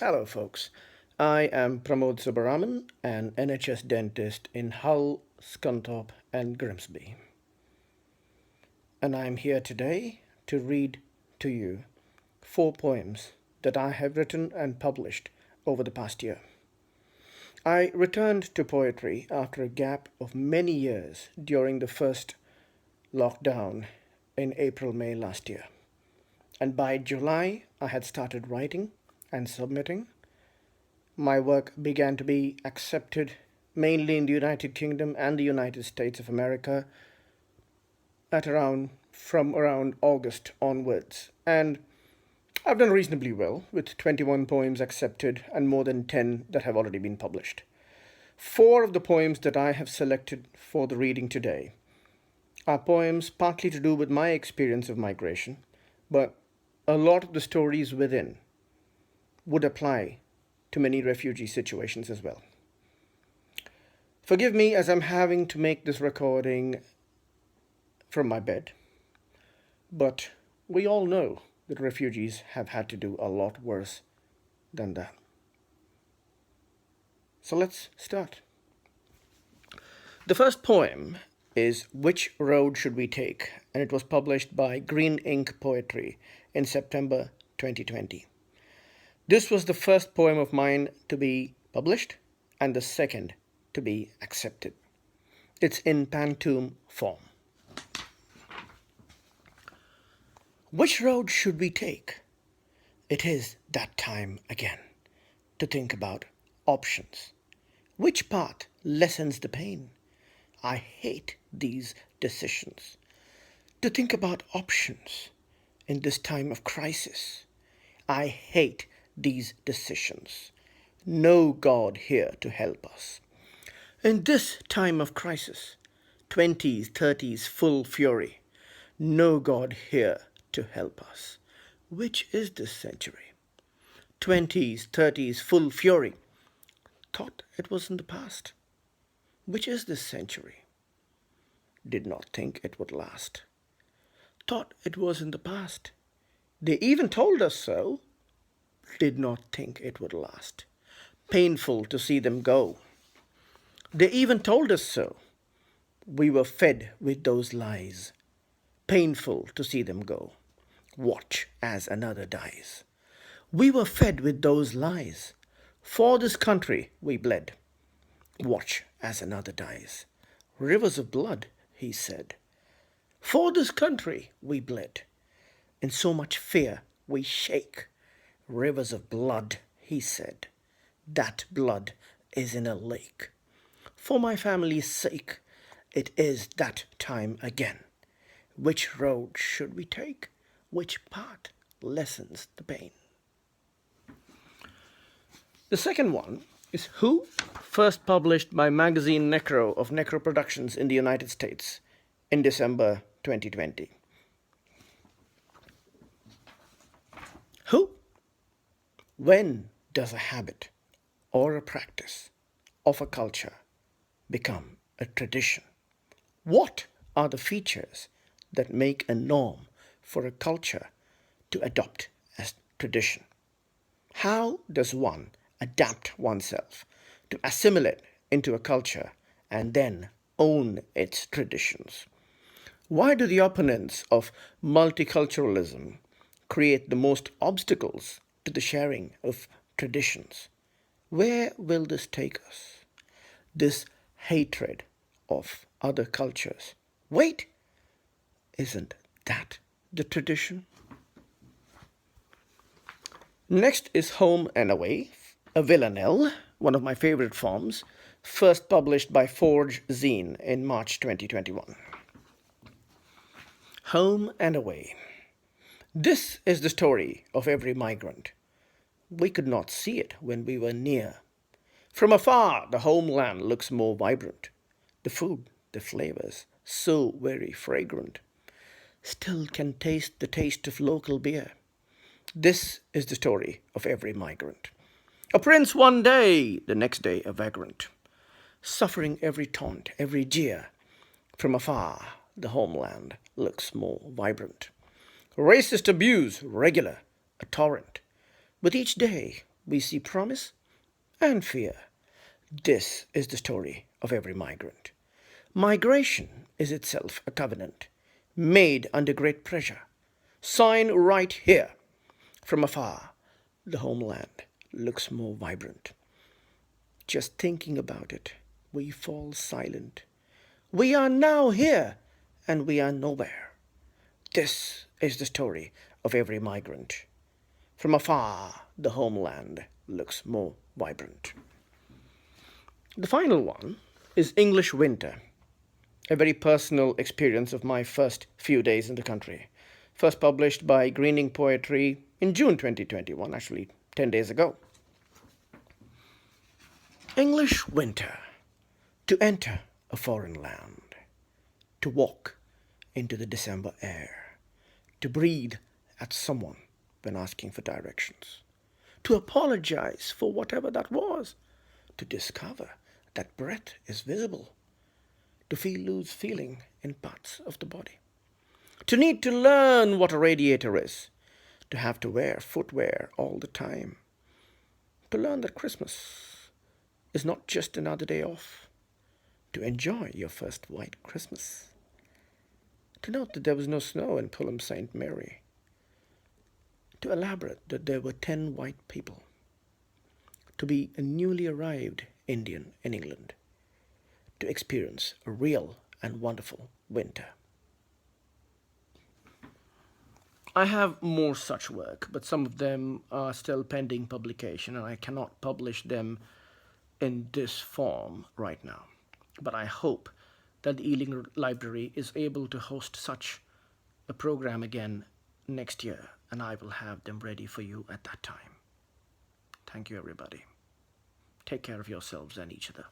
Hello, folks. I am Pramod Subbaraman, an NHS dentist in Hull, Scunthorpe, and Grimsby. And I'm here today to read to you 4 poems that I have written and published over the past year. I returned to poetry after a gap of many years during the first lockdown in April-May last year. And by July, I had started writing and submitting. My work began to be accepted mainly in the United Kingdom and the United States of America from around August onwards. And I've done reasonably well, with 21 poems accepted and more than 10 that have already been published. 4 of the poems that I have selected for the reading today are poems partly to do with my experience of migration, but a lot of the stories within would apply to many refugee situations as well. Forgive me as I'm having to make this recording from my bed, but we all know that refugees have had to do a lot worse than that. So let's start. The first poem is Which Road Should We Take? And it was published by Green Ink Poetry in September 2020. This was the first poem of mine to be published and the second to be accepted. It's in pantoum form. Which road should we take? It is that time again to think about options. Which path lessens the pain? I hate these decisions. To think about options in this time of crisis. I hate these decisions. No God here to help us. In this time of crisis, 20s, 30s, full fury. No God here to help us. Which is this century? 20s, 30s, full fury. Thought it was in the past. Which is this century? Did not think it would last. Thought it was in the past. They even told us so. Did not think it would last. Painful to see them go. They even told us so. We were fed with those lies. Painful to see them go. Watch as another dies. We were fed with those lies. For this country we bled. Watch as another dies. Rivers of blood, he said. For this country we bled. In so much fear we shake. Rivers of blood, he said. That blood is in a lake. For my family's sake, it is that time again. Which road should we take? Which path lessens the pain? The second one is Who? First published by magazine Necro of Necro Productions in the United States in December 2020. Who? When does a habit or a practice of a culture become a tradition? What are the features that make a norm for a culture to adopt as tradition? How does one adapt oneself to assimilate into a culture and then own its traditions? Why do the opponents of multiculturalism create the most obstacles to the sharing of traditions? Where will this take us? This hatred of other cultures. Wait, isn't that the tradition? Next is Home and Away, a villanelle, one of my favorite forms, first published by Forge Zine in March 2021. Home and Away. This is the story of every migrant. We could not see it when we were near. From afar, the homeland looks more vibrant. The food, the flavors, so very fragrant. Still can taste the taste of local beer. This is the story of every migrant. A prince one day, the next day a vagrant. Suffering every taunt, every jeer. From afar, the homeland looks more vibrant. Racist abuse, regular, a torrent. With each day, we see promise and fear. This is the story of every migrant. Migration is itself a covenant, made under great pressure, signed right here. From afar, the homeland looks more vibrant. Just thinking about it, we fall silent. We are now here, and we are nowhere. This is the story of every migrant. From afar, the homeland looks more vibrant. The final one is English winter, a very personal experience of my first few days in the country. First published by Greening Poetry in June 2021, actually 10 days ago. English winter, to enter a foreign land, to walk into the December air, to breathe at someone when asking for directions, to apologize for whatever that was, to discover that breath is visible, to feel lose feeling in parts of the body, to need to learn what a radiator is, to have to wear footwear all the time, to learn that Christmas is not just another day off, to enjoy your first white Christmas, to note that there was no snow in Fulham St. Mary, to elaborate that there were 10 white people, to be a newly arrived Indian in England, to experience a real and wonderful winter. I have more such work, but some of them are still pending publication, and I cannot publish them in this form right now. But I hope that the Ealing Library is able to host such a program again next year, and I will have them ready for you at that time. Thank you, everybody. Take care of yourselves and each other.